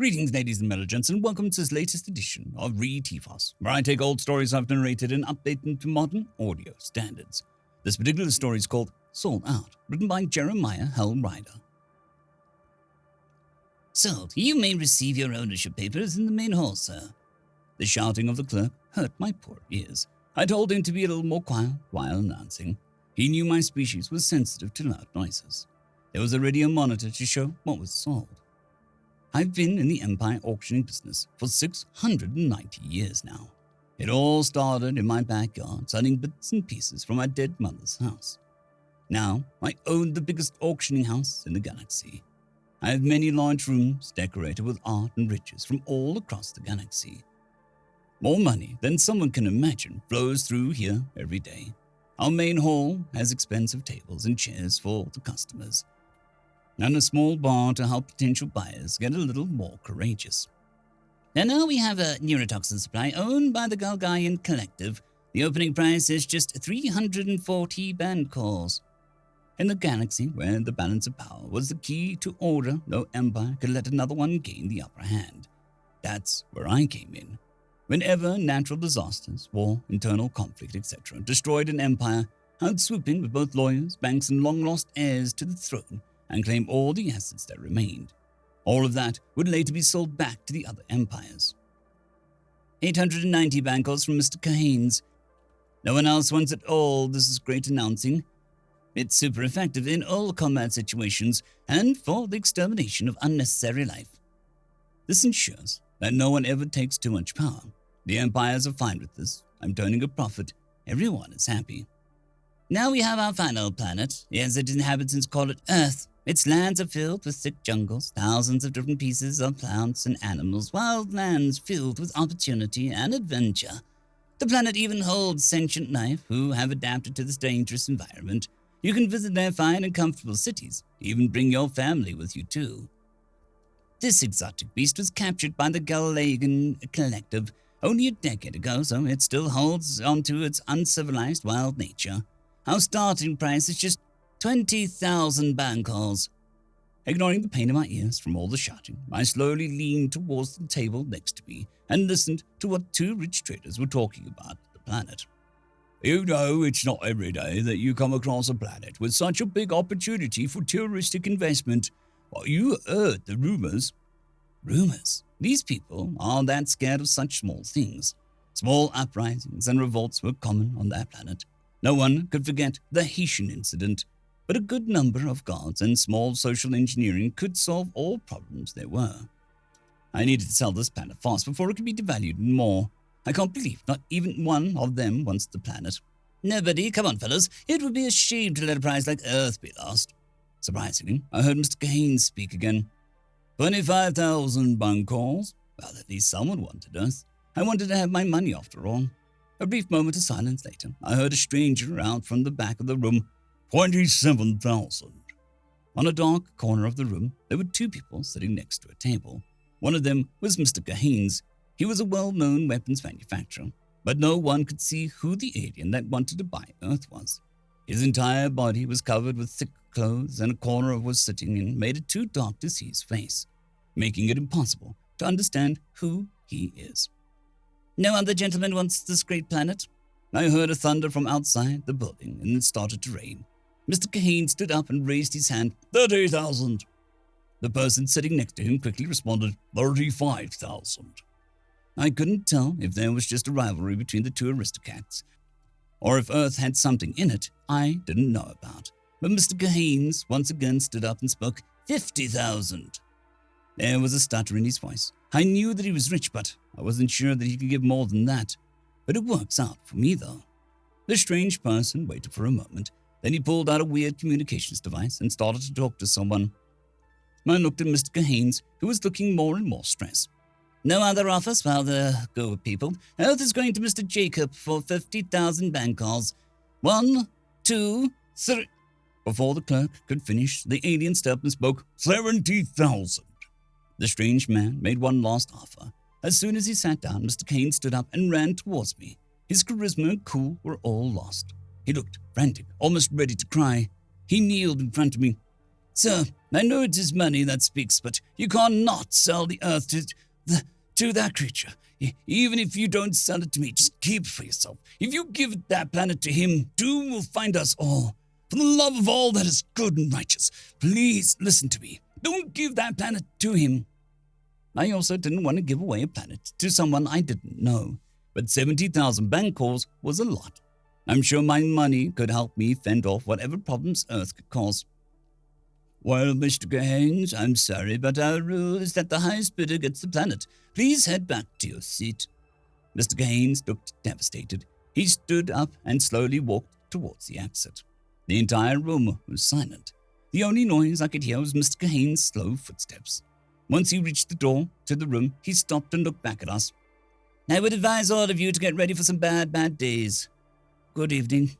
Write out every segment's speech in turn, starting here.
Greetings, ladies and gents, and welcome to this latest edition of RE085, where I take old stories I've narrated and update them to modern audio standards. This particular story is called Sold Out, written by Jeremiah Hellwolder. Sold. You may receive your ownership papers in the main hall, sir. The shouting of the clerk hurt my poor ears. I told him to be a little more quiet while announcing. He knew my species was sensitive to loud noises. There was already a monitor to show what was sold. I've been in the Empire auctioning business for 690 years now. It all started in my backyard, selling bits and pieces from my dead mother's house. Now, I own the biggest auctioning house in the galaxy. I have many large rooms decorated with art and riches from all across the galaxy. More money than someone can imagine flows through here every day. Our main hall has expensive tables and chairs for the customers, and a small bar to help potential buyers get a little more courageous. And now we have a neurotoxin supply owned by the Gallagher Collective. The opening price is just 340 band calls. In the galaxy where the balance of power was the key to order, no empire could let another one gain the upper hand. That's where I came in. Whenever natural disasters, war, internal conflict, etc. destroyed an empire, I'd swoop in with both lawyers, banks, and long-lost heirs to the throne and claim all the assets that remained. All of that would later be sold back to the other empires. 890 bankers from Mr. Kahane's. No one else wants it all. This is great announcing. It's super effective in all combat situations and for the extermination of unnecessary life. This ensures that no one ever takes too much power. The empires are fine with this. I'm turning a profit. Everyone is happy. Now we have our final planet. As its inhabitants call it Earth. Its lands are filled with thick jungles, thousands of different pieces of plants and animals, wild lands filled with opportunity and adventure. The planet even holds sentient life who have adapted to this dangerous environment. You can visit their fine and comfortable cities, even bring your family with you too. This exotic beast was captured by the Gallagher Collective only a decade ago, so it still holds onto its uncivilized wild nature. Our starting price is just 20,000 bankers. Ignoring the pain in my ears from all the shouting, I slowly leaned towards the table next to me and listened to what two rich traders were talking about the planet. You know, it's not every day that you come across a planet with such a big opportunity for touristic investment. Well, you heard the rumors. Rumors? These people are that scared of such small things. Small uprisings and revolts were common on that planet. No one could forget the Haitian incident, but a good number of guards and small social engineering could solve all problems there were. I needed to sell this planet fast before it could be devalued more. I can't believe not even one of them wants the planet. Nobody? Come on, fellas. It would be a shame to let a prize like Earth be lost. Surprisingly, I heard Mr. Kahane speak again. 25,000 bankers? Well, at least someone wanted us. I wanted to have my money after all. A brief moment of silence later, I heard a stranger out from the back of the room. 27,000. On a dark corner of the room, there were two people sitting next to a table. One of them was Mr. Kahane's. He was a well-known weapons manufacturer, but no one could see who the alien that wanted to buy Earth was. His entire body was covered with thick clothes, and a corner of was sitting in made it too dark to see his face, making it impossible to understand who he is. No other gentleman wants this great planet? I heard a thunder from outside the building, and it started to rain. Mr. Kahane stood up and raised his hand. 30,000. The person sitting next to him quickly responded, 35,000. I couldn't tell if there was just a rivalry between the two aristocrats, or if Earth had something in it I didn't know about. But Mr. Kahane once again stood up and spoke, 50,000. There was a stutter in his voice. I knew that he was rich, but I wasn't sure that he could give more than that. But it works out for me, though. The strange person waited for a moment. Then he pulled out a weird communications device and started to talk to someone. I looked at Mr. Kahane, who was looking more and more stressed. No other offers? Well, go with people. Earth is going to Mr. Jacob for 50,000 bankers. 1, 2, 3. Before the clerk could finish, the alien stepped and spoke, 70,000. The strange man made one last offer. As soon as he sat down, Mr. Kahane stood up and ran towards me. His charisma and cool were all lost. He looked frantic, almost ready to cry. He kneeled in front of me. Sir, I know it is money that speaks, but you can't not sell the earth to that creature. Even if you don't sell it to me, just keep it for yourself. If you give that planet to him, doom will find us all. For the love of all that is good and righteous, please listen to me. Don't give that planet to him. I also didn't want to give away a planet to someone I didn't know, but 70,000 bank calls was a lot. I'm sure my money could help me fend off whatever problems Earth could cause. Well, Mr. Gaines, I'm sorry, but our rule is that the highest bidder gets the planet. Please head back to your seat. Mr. Gaines looked devastated. He stood up and slowly walked towards the exit. The entire room was silent. The only noise I could hear was Mr. Gaines' slow footsteps. Once he reached the door to the room, he stopped and looked back at us. I would advise all of you to get ready for some bad days. Good evening.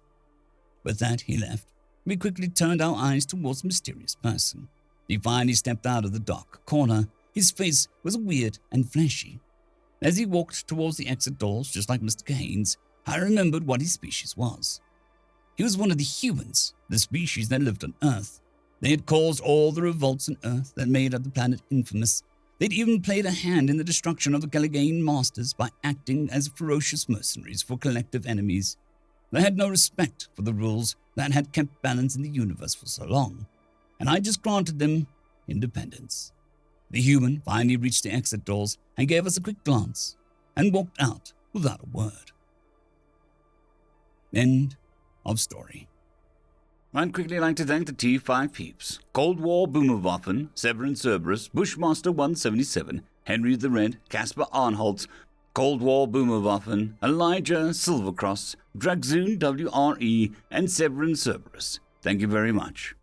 With that, he left. We quickly turned our eyes towards the mysterious person. He finally stepped out of the dark corner. His face was weird and fleshy. As he walked towards the exit doors, just like Mr. Gaines, I remembered what his species was. He was one of the humans, the species that lived on Earth. They had caused all the revolts on Earth that made the planet infamous. They'd even played a hand in the destruction of the Gallagher masters by acting as ferocious mercenaries for collective enemies. They had no respect for the rules that had kept balance in the universe for so long, and I just granted them independence. The human finally reached the exit doors and gave us a quick glance and walked out without a word. End of story. I'd quickly like to thank the T5 peeps: Cold War Boomerwaffen, Severin Cerberus, Bushmaster 177, Henry the Red, Caspar Arnholtz, Cold War Boomerwaffen, Elijah Silvercross, Dragzoon WRE, and Severin Cerberus. Thank you very much.